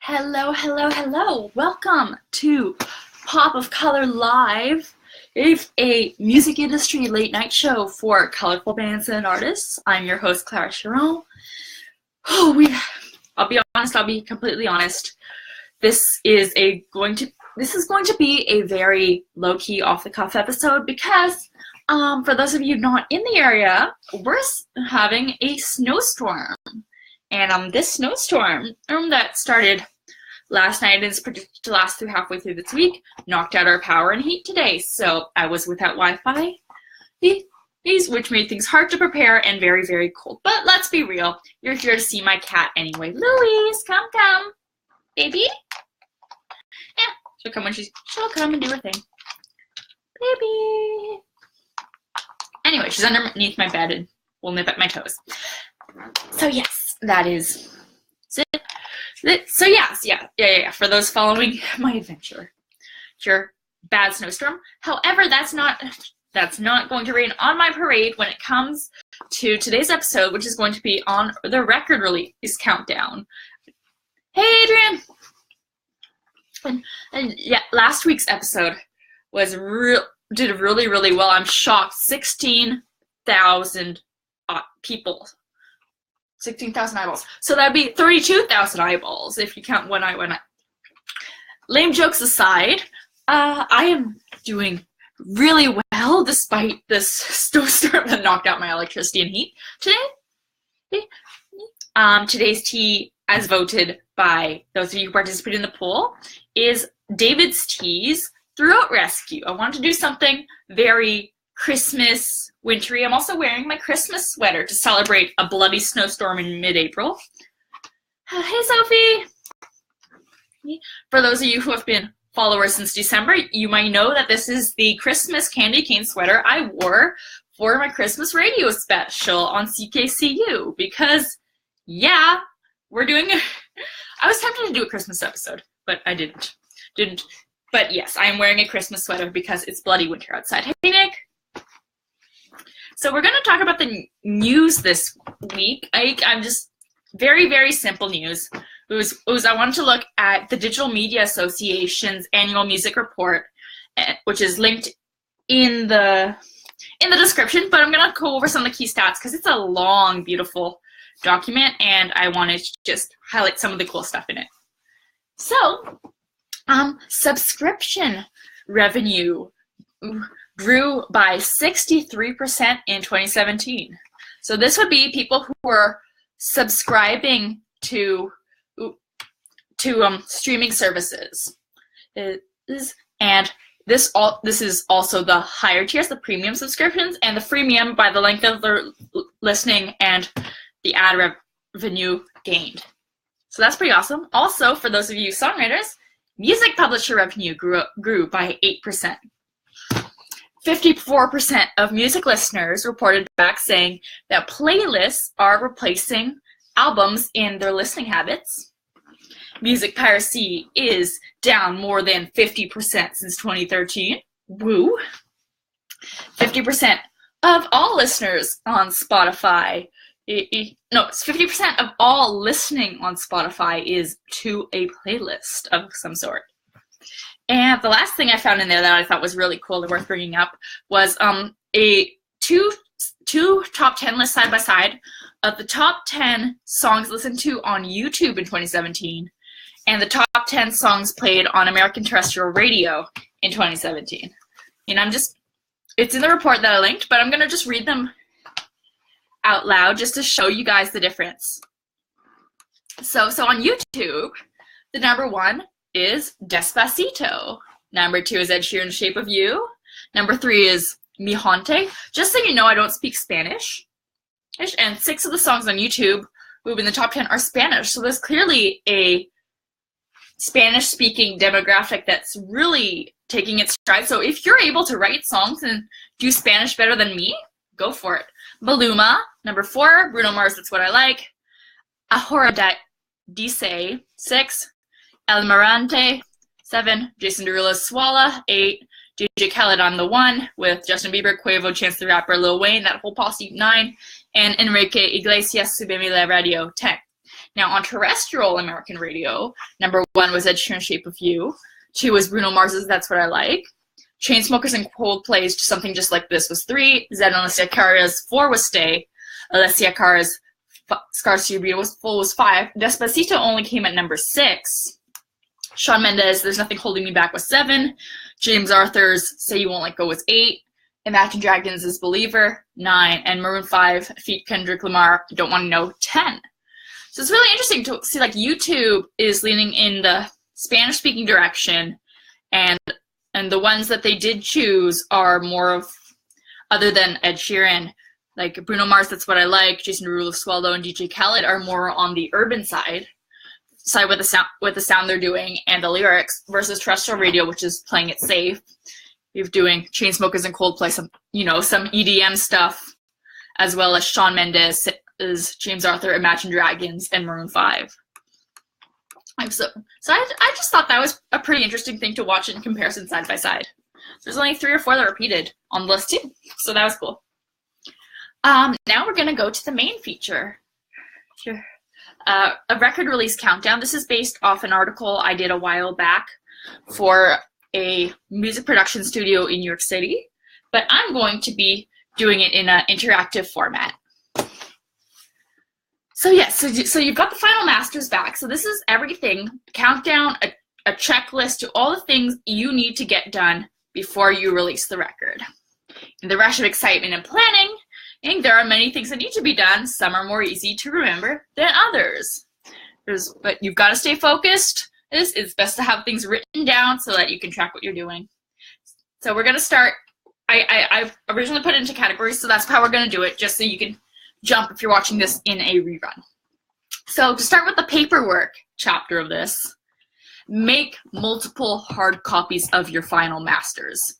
Hello, hello, hello. Welcome to Pop of Color Live. It's a music industry late night show for colorful bands and artists. I'm your host, Clara Charron. I'll be completely honest. This is going to be a very low-key, off-the-cuff episode because for those of you not in the area, we're having a snowstorm. And this snowstorm that started last night and is predicted to last halfway through this week knocked out our power and heat today. So I was without Wi-Fi, which made things hard to prepare and very, very cold. But let's be real. You're here to see my cat anyway. Louise, come. Baby? Yeah, she'll come and do her thing. Baby. Anyway, she's underneath my bed and will nip at my toes. So yes, that is it. So yes, yeah. For those following my adventure, your bad snowstorm. However, that's not going to rain on my parade when it comes to today's episode, which is going to be on the record release countdown. Hey, Adrian. And yeah, last week's episode did really, really well. I'm shocked. 16,000 people. 16,000 eyeballs. So that'd be 32,000 eyeballs if you count one eye. Lame jokes aside, I am doing really well despite this snowstorm that knocked out my electricity and heat today. Today's tea, as voted by those of you who participated in the poll, is David's Tea's Throughout Rescue. I wanted to do something very Christmas wintry. I'm also wearing my Christmas sweater to celebrate a bloody snowstorm in mid-April. Hey, Sophie! For those of you who have been followers since December, you might know that this is the Christmas candy cane sweater I wore for my Christmas radio special on CKCU because, yeah, I was tempted to do a Christmas episode, but I didn't. But yes, I am wearing a Christmas sweater because it's bloody winter outside. Hey, Nick! So we're going to talk about the news this week. I'm just very, very simple news. I wanted to look at the Digital Media Association's annual music report, which is linked in the description. But I'm going to go over some of the key stats because it's a long, beautiful document, and I wanted to just highlight some of the cool stuff in it. So, subscription revenue grew by 63% in 2017. So this would be people who were subscribing to streaming services. And this is also the higher tiers, the premium subscriptions, and the freemium by the length of their listening and the ad revenue gained. So that's pretty awesome. Also, for those of you songwriters, music publisher revenue grew by 8%. 54% of music listeners reported back saying that playlists are replacing albums in their listening habits. Music piracy is down more than 50% since 2013. Woo! 50% of all listeners on Spotify, 50% of all listening on Spotify is to a playlist of some sort. And the last thing I found in there that I thought was really cool and worth bringing up was two top 10 lists side by side of the top 10 songs listened to on YouTube in 2017 and the top 10 songs played on American terrestrial radio in 2017. And it's in the report that I linked, but I'm going to just read them out loud just to show you guys the difference. So on YouTube, the number one is Despacito. Number 2 is Ed Sheeran's Shape of You. Number 3 is Mi Gente. Just so you know, I don't speak Spanish. And 6 of the songs on YouTube who have been in the top 10 are Spanish. So there's clearly a Spanish-speaking demographic that's really taking its stride. So if you're able to write songs and do Spanish better than me, go for it. Maluma, number 4. Bruno Mars, That's What I Like. Ahora Dice, 6. El Marante, 7. Jason Derulo's Swalla, 8. DJ Khaled on the 1 with Justin Bieber, Quavo, Chance the Rapper, Lil Wayne, that whole posse, 9. And Enrique Iglesias, Subime la Radio, 10. Now on terrestrial American radio, number 1 was Ed Sheeran's Shape of You. 2 was Bruno Mars's That's What I Like. Chainsmokers and Coldplay's Something Just Like This was 3. Zed and Alessia Cara's 4 was Stay. Alessia Cara's Scars to Be was 5. Despacito only came at number 6. Shawn Mendes' There's Nothing Holding Me Back was 7. James Arthur's Say You Won't Let Go was 8. Imagine Dragons' Believer, 9. And Maroon 5 feat. Kendrick Lamar, Don't Want to Know, 10. So it's really interesting to see, like, YouTube is leaning in the Spanish-speaking direction, and the ones that they did choose are more of, other than Ed Sheeran, like Bruno Mars, That's What I Like, Jason Derulo, Swallow, and DJ Khaled are more on the urban side with the sound they're doing and the lyrics, versus terrestrial radio, which is playing it safe. You're doing Chainsmokers and Coldplay, some EDM stuff, as well as Shawn Mendes, James Arthur, Imagine Dragons, and Maroon 5. So I just thought that was a pretty interesting thing to watch in comparison side by side. There's only 3 or 4 that repeated on the list too, so that was cool. Now we're gonna go to the main feature. Here. A record release countdown. This is based off an article I did a while back for a music production studio in New York City, but I'm going to be doing it in an interactive format. So yes, so you've got the final masters back. So this is everything, countdown, a checklist to all the things you need to get done before you release the record. In the rush of excitement and planning, there are many things that need to be done. Some are more easy to remember than others. But you've got to stay focused. It's best to have things written down so that you can track what you're doing. So we're going to start. I originally put it into categories, so that's how we're going to do it, just so you can jump if you're watching this in a rerun. So to start with the paperwork chapter of this, make multiple hard copies of your final masters.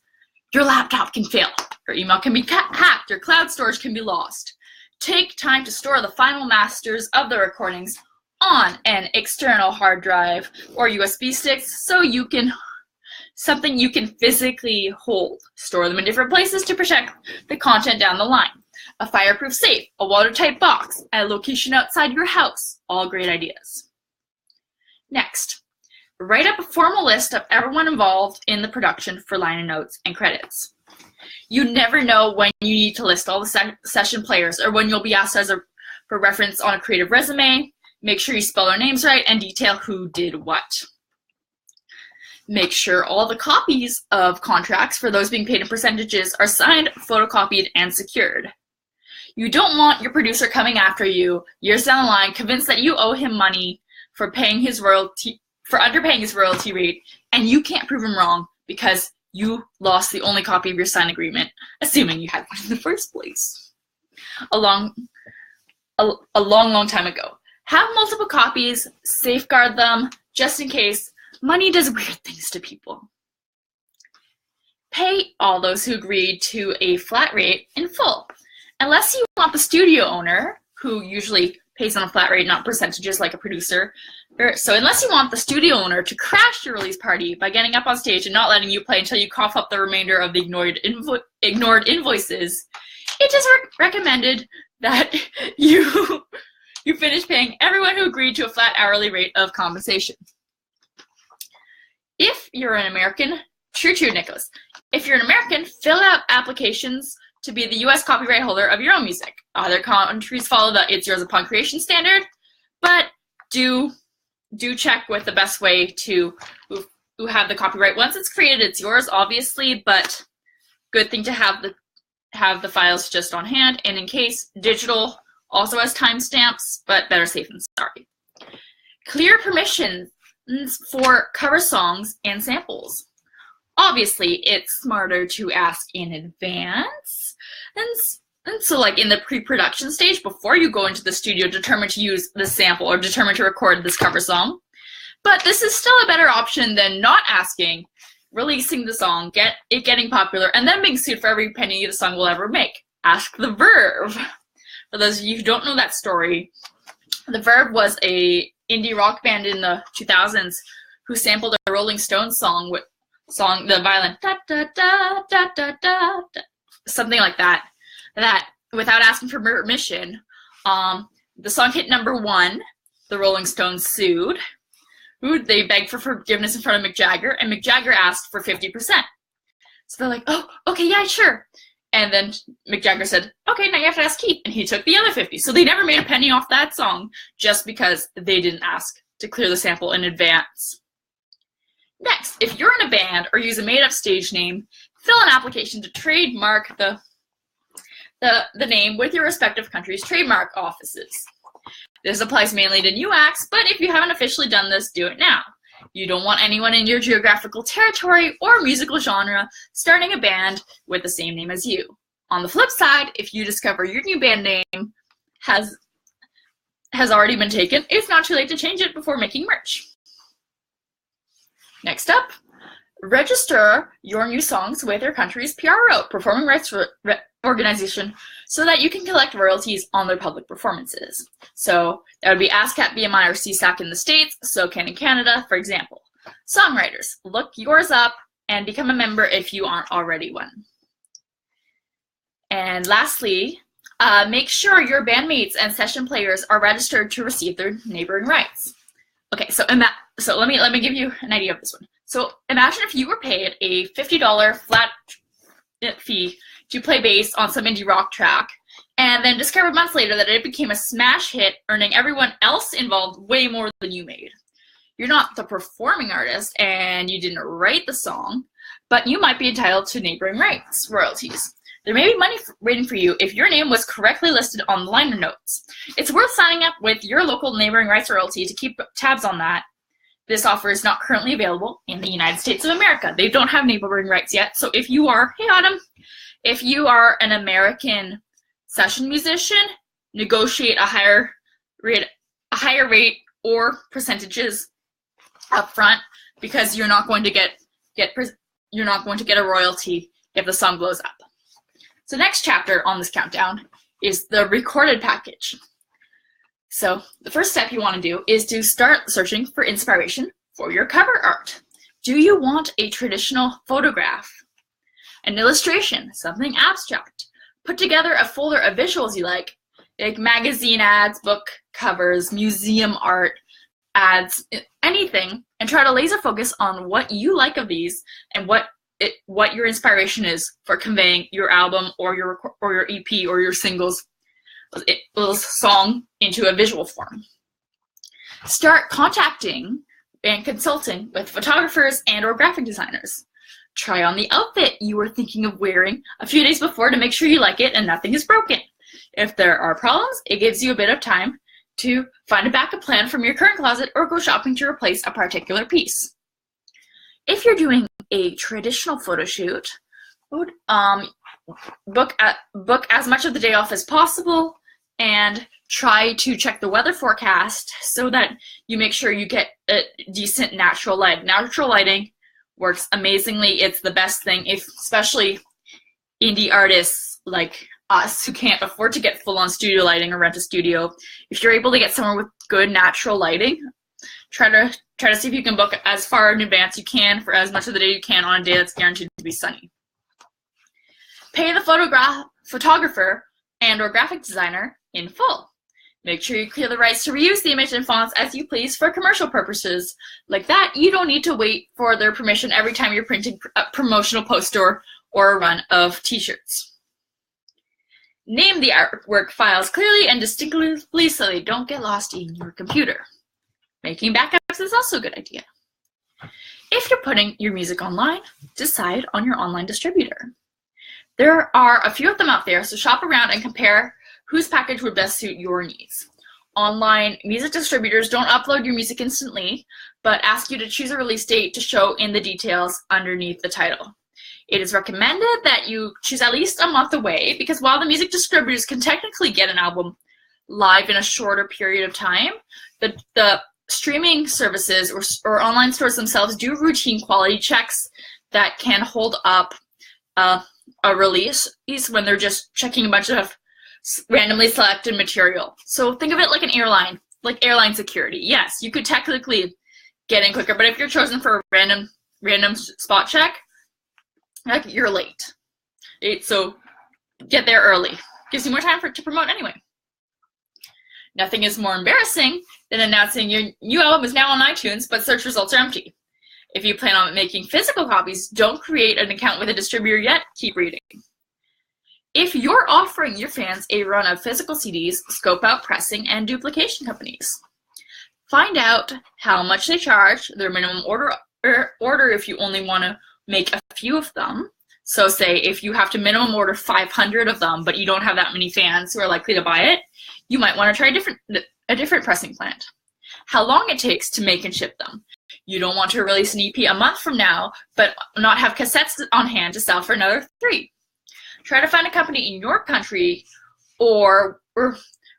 Your laptop can fail, your email can be hacked, your cloud storage can be lost. Take time to store the final masters of the recordings on an external hard drive or USB sticks so something you can physically hold. Store them in different places to protect the content down the line. A fireproof safe, a watertight box, a location outside your house. All great ideas. Next, write up a formal list of everyone involved in the production for liner notes and credits. You never know when you need to list all the session players or when you'll be asked for reference on a creative resume. Make sure you spell their names right and detail who did what. Make sure all the copies of contracts for those being paid in percentages are signed, photocopied, and secured. You don't want your producer coming after you years down the line, convinced that you owe him money for underpaying his royalty rate, and you can't prove him wrong because you lost the only copy of your signed agreement, assuming you had one in the first place. A long time ago. Have multiple copies, safeguard them, just in case. Money does weird things to people. Pay all those who agreed to a flat rate in full. Unless you want the studio owner, who usually pays on a flat rate, not percentages like a producer. So unless you want the studio owner to crash your release party by getting up on stage and not letting you play until you cough up the remainder of the ignored invoices, it is recommended that you finish paying everyone who agreed to a flat hourly rate of compensation. If you're an American, true, Nicholas. If you're an American, fill out applications to be the U.S. copyright holder of your own music. Other countries follow the It's Yours Upon Creation standard, but do check with the best way to who have the copyright. Once it's created, it's yours, obviously, but good thing to have the files just on hand. And in case, digital also has timestamps, but better safe than sorry. Clear permissions for cover songs and samples. Obviously, it's smarter to ask in advance. And so like in the pre-production stage, before you go into the studio, determine to use this sample or determine to record this cover song. But this is still a better option than not asking, releasing the song, getting popular, and then being sued for every penny the song will ever make. Ask the Verve. For those of you who don't know that story, the Verve was a indie rock band in the 2000s who sampled a Rolling Stones song, the violin, da, da, da, da, da, da, da, something like that, without asking for permission. The song hit #1, the Rolling Stones sued. They begged for forgiveness in front of Mick Jagger, and Mick Jagger asked for 50%. So they're like, oh, okay, yeah, sure. And then Mick Jagger said, okay, now you have to ask Keith. And he took the other 50. So they never made a penny off that song just because they didn't ask to clear the sample in advance. Next, if you're in a band or use a made-up stage name, fill an application to trademark the name with your respective country's trademark offices. This applies mainly to new acts, but if you haven't officially done this, do it now. You don't want anyone in your geographical territory or musical genre starting a band with the same name as you. On the flip side, if you discover your new band name has already been taken, it's not too late to change it before making merch. Next up, register your new songs with your country's PRO, Performing Rights Organization, so that you can collect royalties on their public performances. So that would be ASCAP, BMI, or CSAC in the States, SOCAN in Canada, for example. Songwriters, look yours up and become a member if you aren't already one. And lastly, make sure your bandmates and session players are registered to receive their neighboring rights. Okay, so let me give you an idea of this one. So imagine if you were paid a $50 flat fee to play bass on some indie rock track, and then discovered months later that it became a smash hit, earning everyone else involved way more than you made. You're not the performing artist, and you didn't write the song, but you might be entitled to neighboring rights royalties. There may be money waiting for you if your name was correctly listed on the liner notes. It's worth signing up with your local neighboring rights royalty to keep tabs on that. This offer is not currently available in the United States of America. They don't have neighboring rights yet, so if you are, hey Autumn, if you are an American session musician, negotiate a higher rate or percentages up front, because you're not going to get a royalty if the song blows up. So next chapter on this countdown is the recorded package. So the first step you want to do is to start searching for inspiration for your cover art. Do you want a traditional photograph, an illustration, something abstract? Put together a folder of visuals you like magazine ads, book covers, museum art, ads, anything, and try to laser focus on what you like of these and what your inspiration is for conveying your album or your EP or your singles song into a visual form. Start contacting and consulting with photographers and or graphic designers. Try on the outfit you were thinking of wearing a few days before to make sure you like it and nothing is broken. If there are problems, it gives you a bit of time to find a backup plan from your current closet or go shopping to replace a particular piece. If you're doing a traditional photo shoot, book as much of the day off as possible and try to check the weather forecast so that you make sure you get a decent natural light. Natural lighting works amazingly. It's the best thing, especially indie artists like us who can't afford to get full-on studio lighting or rent a studio. If you're able to get somewhere with good natural lighting, try to see if you can book as far in advance you can for as much of the day you can on a day that's guaranteed to be sunny. Pay the photographer and or graphic designer in full. Make sure you clear the rights to reuse the image and fonts as you please for commercial purposes. Like that, you don't need to wait for their permission every time you're printing a promotional poster or a run of t-shirts. Name the artwork files clearly and distinctly so they don't get lost in your computer. Making backups is also a good idea. If you're putting your music online, decide on your online distributor. There are a few of them out there, so shop around and compare whose package would best suit your needs. Online music distributors don't upload your music instantly, but ask you to choose a release date to show in the details underneath the title. It is recommended that you choose at least a month away, because while the music distributors can technically get an album live in a shorter period of time, the streaming services or online stores themselves do routine quality checks that can hold up a release when they're just checking a bunch of randomly selected material. So think of it like an airline, like airline security. Yes, you could technically get in quicker, but if you're chosen for a random spot check, like you're late. So get there early. Gives you more time to promote anyway. Nothing is more embarrassing than announcing your new album is now on iTunes, but search results are empty. If you plan on making physical copies, don't create an account with a distributor yet. Keep reading. If you're offering your fans a run of physical CDs, scope out pressing and duplication companies. Find out how much they charge, their minimum order if you only want to make a few of them. So say if you have to minimum order 500 of them, but you don't have that many fans who are likely to buy it, you might want to try a different pressing plant. How long it takes to make and ship them. You don't want to release an EP a month from now, but not have cassettes on hand to sell for another 3. Try to find a company in your country or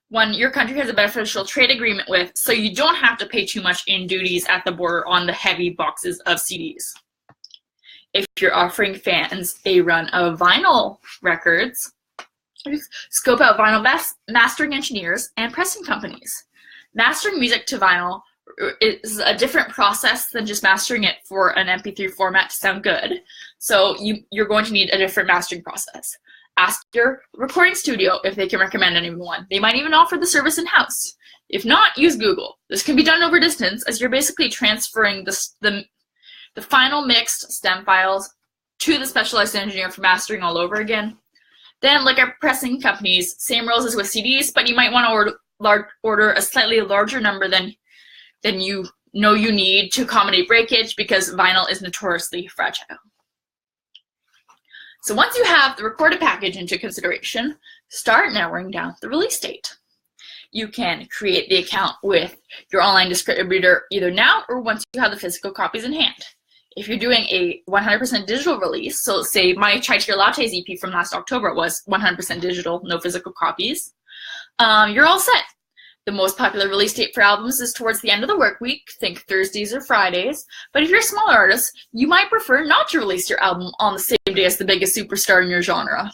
one your country has a beneficial trade agreement with, so you don't have to pay too much in duties at the border on the heavy boxes of CDs. If you're offering fans a run of vinyl records, scope out vinyl mastering engineers and pressing companies. Mastering music to vinyl is a different process than just mastering it for an MP3 format to sound good. So you're going to need a different mastering process. Ask your recording studio if they can recommend anyone. They might even offer the service in-house. If not, use Google. This can be done over distance, as you're basically transferring the final mixed stem files to the specialized engineer for mastering all over again. Then, like our pressing companies, same rules as with CDs, but you might want to order a slightly larger number than you know you need to accommodate breakage, because vinyl is notoriously fragile. So once you have the recorded package into consideration, start narrowing down the release date. You can create the account with your online distributor either now or once you have the physical copies in hand. If you're doing a 100% digital release, so say my Chai Tea Lattes EP from last October was 100% digital, no physical copies, you're all set. The most popular release date for albums is towards the end of the work week, think Thursdays or Fridays, but if you're a smaller artist, you might prefer not to release your album on the same day as the biggest superstar in your genre.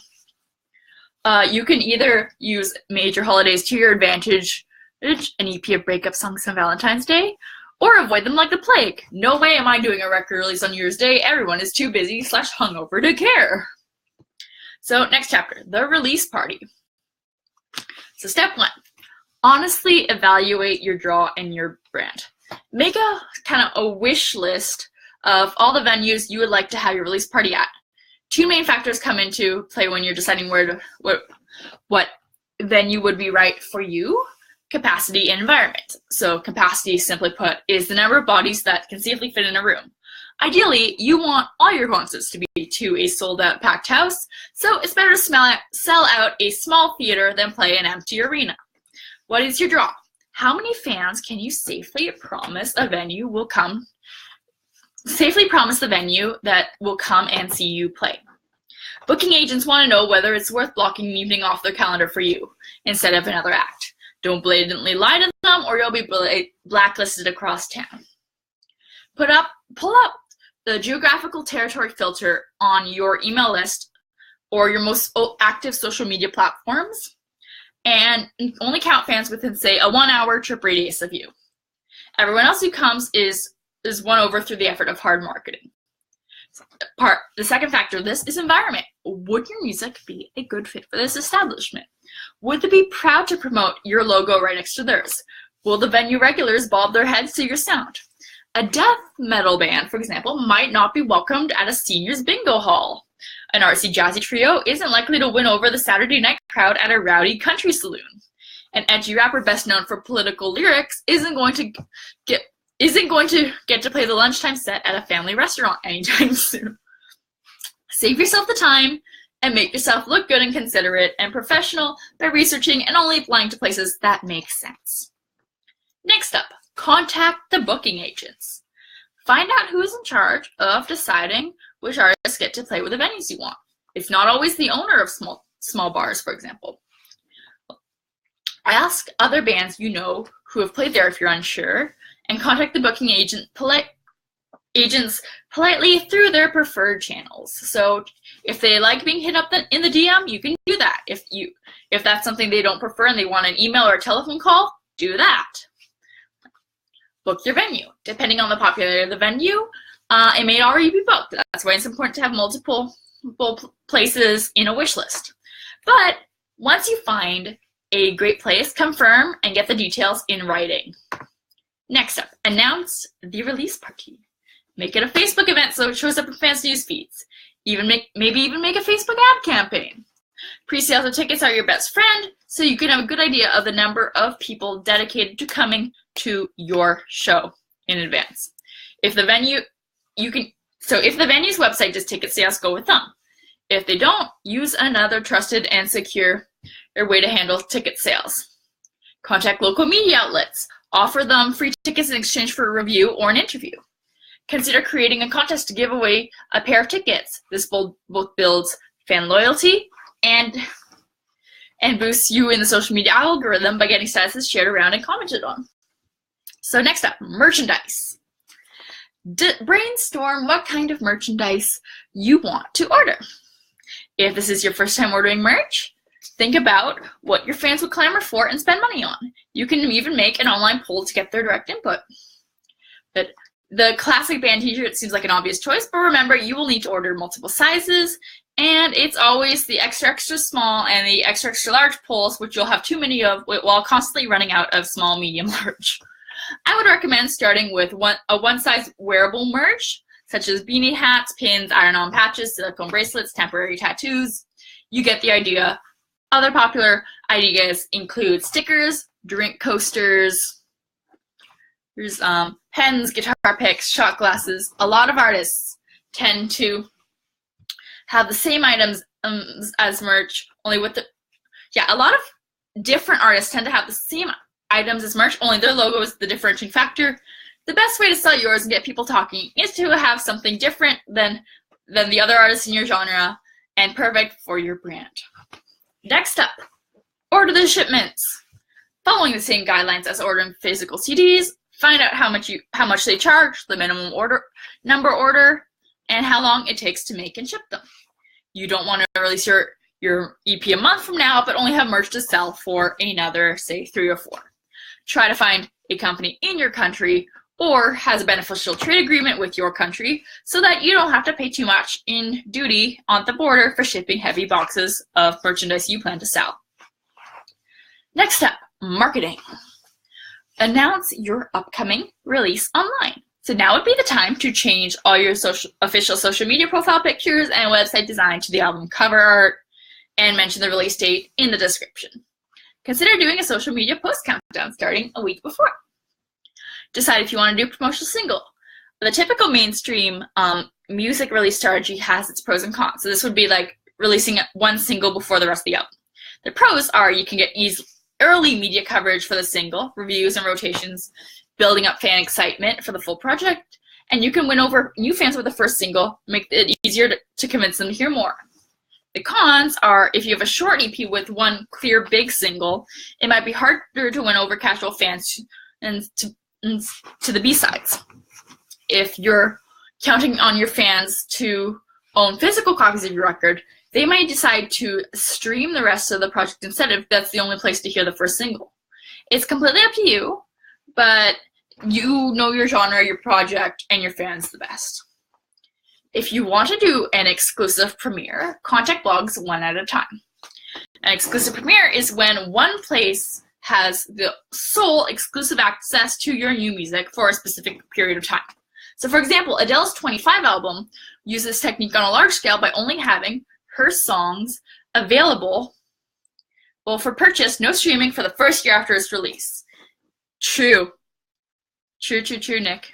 You can either use major holidays to your advantage, an EP of breakup songs on Valentine's Day, or avoid them like the plague. No way am I doing a record release on New Year's Day. Everyone is too busy / hungover to care. So next chapter, the release party. So step 1, honestly evaluate your draw and your brand. Make a kind of a wish list of all the venues you would like to have your release party at. 2 main factors come into play when you're deciding what venue would be right for you: capacity and environment. So capacity, simply put, is the number of bodies that can safely fit in a room. Ideally, you want all your concerts to be to a sold-out packed house, so it's better to sell out a small theater than play an empty arena. What is your draw? How many fans can you safely promise the venue that will come and see you play? Booking agents want to know whether it's worth blocking an evening off their calendar for you instead of another act. Don't blatantly lie to them or you'll be blacklisted across town. Pull up the geographical territory filter on your email list or your most active social media platforms, and only count fans within, say, a 1-hour trip radius of you. Everyone else who comes is won over through the effort of hard marketing. The second factor of this is environment. Would your music be a good fit for this establishment? Would they be proud to promote your logo right next to theirs? Will the venue regulars bob their heads to your sound? A death metal band, for example, might not be welcomed at a seniors bingo hall. An artsy jazzy trio isn't likely to win over the Saturday night crowd at a rowdy country saloon. An edgy rapper best known for political lyrics isn't going to get to play the lunchtime set at a family restaurant anytime soon. Save yourself the time and make yourself look good and considerate and professional by researching and only applying to places that make sense. Next up, contact the booking agents. Find out who is in charge of deciding which artists get to play with the venues you want. It's not always the owner of small bars, for example. Ask other bands you know who have played there if you're unsure, and contact the booking agents politely through their preferred channels. So if they like being hit up in the DM, you can do that. If that's something they don't prefer and they want an email or a telephone call, do that. Book your venue. Depending on the popularity of the venue, it may already be booked. That's why it's important to have multiple places in a wish list. But once you find a great place, confirm and get the details in writing. Next up, announce the release party. Make it a Facebook event so it shows up in fans' news feeds. Maybe even make a Facebook ad campaign. Pre-sales of tickets are your best friend, so you can have a good idea of the number of people dedicated to coming to your show in advance. If the venue's website does ticket sales, go with them. If they don't, use another trusted and secure way to handle ticket sales. Contact local media outlets. Offer them free tickets in exchange for a review or an interview. Consider creating a contest to give away a pair of tickets. This both builds fan loyalty and boosts you in the social media algorithm by getting statuses shared around and commented on. So next up, merchandise. Brainstorm what kind of merchandise you want to order. If this is your first time ordering merch, think about what your fans would clamor for and spend money on. You can even make an online poll to get their direct input. But the classic band t-shirt seems like an obvious choice, but remember, you will need to order multiple sizes, and it's always the extra small and the extra large polls, which you'll have too many of while constantly running out of small, medium, large. I would recommend starting with a one-size wearable merch, such as beanie hats, pins, iron-on patches, silicone bracelets, temporary tattoos. You get the idea. Other popular ideas include stickers, drink coasters, there's pens, guitar picks, shot glasses. A lot of artists tend to have the same items as merch, only with a lot of different artists tend to have the same items as merch, only their logo is the differentiating factor. The best way to sell yours and get people talking is to have something different than the other artists in your genre and perfect for your brand. Next up, order the shipments. Following the same guidelines as ordering physical CDs, find out how much they charge, the minimum order, and how long it takes to make and ship them. You don't want to release your EP a month from now, but only have merch to sell for another, say, 3 or 4. Try to find a company in your country or has a beneficial trade agreement with your country so that you don't have to pay too much in duty on the border for shipping heavy boxes of merchandise you plan to sell. Next up, marketing. Announce your upcoming release online. So now would be the time to change all your official social media profile pictures and website design to the album cover art and mention the release date in the description. Consider doing a social media post countdown starting a week before. Decide if you want to do a promotional single. The typical mainstream music release strategy has its pros and cons. So this would be like releasing one single before the rest of the album. The pros are you can get early media coverage for the single, reviews and rotations, building up fan excitement for the full project, and you can win over new fans with the first single, make it easier to convince them to hear more. The cons are if you have a short EP with one clear big single, it might be harder to win over casual fans and to the B-sides. If you're counting on your fans to own physical copies of your record, they might decide to stream the rest of the project instead if that's the only place to hear the first single. It's completely up to you, but you know your genre, your project, and your fans the best. If you want to do an exclusive premiere, contact blogs one at a time. An exclusive premiere is when one place has the sole exclusive access to your new music for a specific period of time. So for example, Adele's 25 album uses this technique on a large scale by only having her songs available for purchase, no streaming for the first year after its release. True, Nick.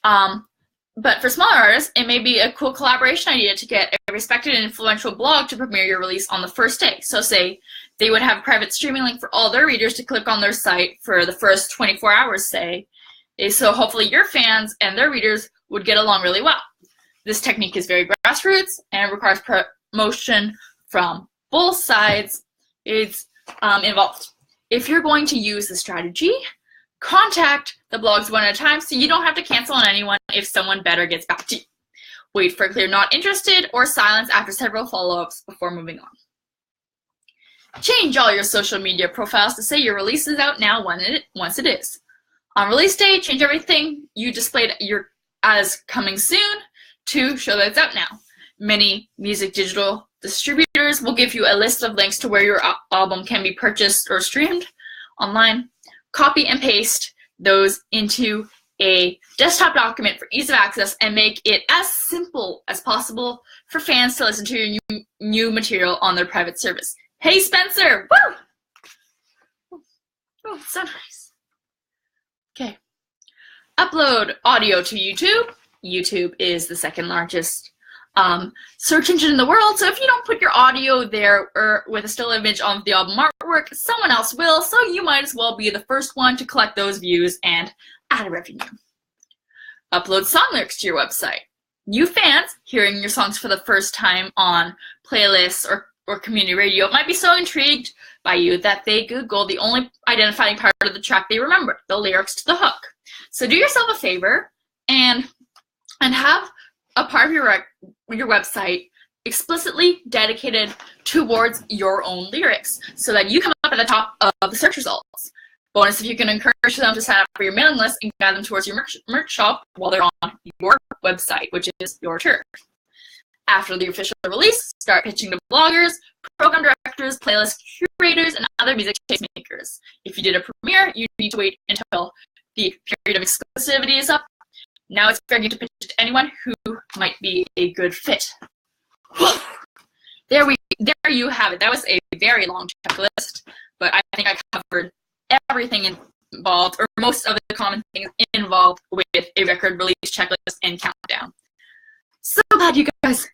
But for smaller artists, it may be a cool collaboration idea to get a respected and influential blog to premiere your release on the first day. So say they would have a private streaming link for all their readers to click on their site for the first 24 hours, say. So hopefully your fans and their readers would get along really well. This technique is very grassroots and requires promotion from both sides. It's involved. If you're going to use the strategy, contact the blogs one at a time so you don't have to cancel on anyone if someone better gets back to you. Wait for a clear not interested or silence after several follow-ups before moving on. Change all your social media profiles to say your release is out now once it is. On release day, change everything you displayed as coming soon to show that it's out now. many music digital distributors will give you a list of links to where your album can be purchased or streamed online. Copy and paste those into a desktop document for ease of access and make it as simple as possible for fans to listen to your new material on their private service. Hey, Spencer! Woo! Oh, it's so nice. Okay. Upload audio to YouTube. YouTube is the second largest search engine in the world, so if you don't put your audio there or with a still image of the album artwork, someone else will, so you might as well be the first one to collect those views and add a revenue. Upload song lyrics to your website. New fans hearing your songs for the first time on playlists or community radio might be so intrigued by you that they Google the only identifying part of the track they remember, the lyrics to the hook. So do yourself a favor and have a part of your website explicitly dedicated towards your own lyrics so that you come up at the top of the search results. Bonus if you can encourage them to sign up for your mailing list and guide them towards your merch shop while they're on your website, which is your turf. After the official release, start pitching to bloggers, program directors, playlist curators, and other music tastemakers. If you did a premiere, you need to wait until the period of exclusivity is up. Now it's fair game to pitch to anyone who might be a good fit. There you have it. That was a very long checklist, but I think I covered everything involved, or most of the common things involved with a record release checklist and countdown. So glad you guys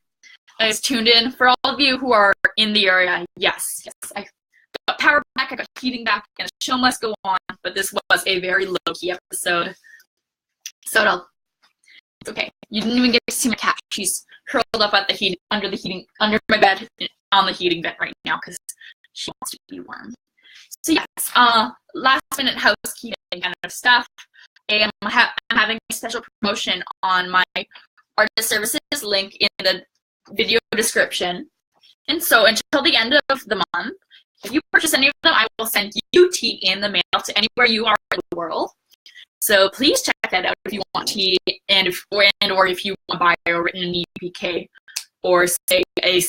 tuned in. For all of you who are in the area, yes, I got power back, I got heating back, and the show must go on, but this was a very low-key episode. So it's okay. You didn't even get to see my cat. She's curled up at the under my bed, on the heating vent right now because she wants to be warm. So yes, last minute housekeeping kind of stuff. I'm having a special promotion on my artist services link in the video description. And so until the end of the month, if you purchase any of them, I will send you tea in the mail to anywhere you are in the world. So please check that out if you want tea or if you want a bio written in EPK or say a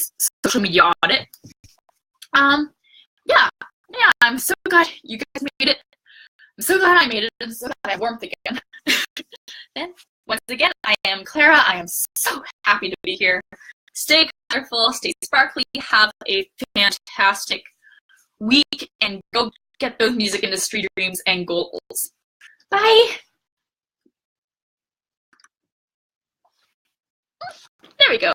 social media audit. Yeah, I'm so glad you guys made it. I'm so glad I made it. I'm so glad I have warmth again. And once again, I am Clara. I am so happy to be here. Stay colorful, stay sparkly, have a fantastic week, and go get those music industry dreams and goals. Bye. There we go.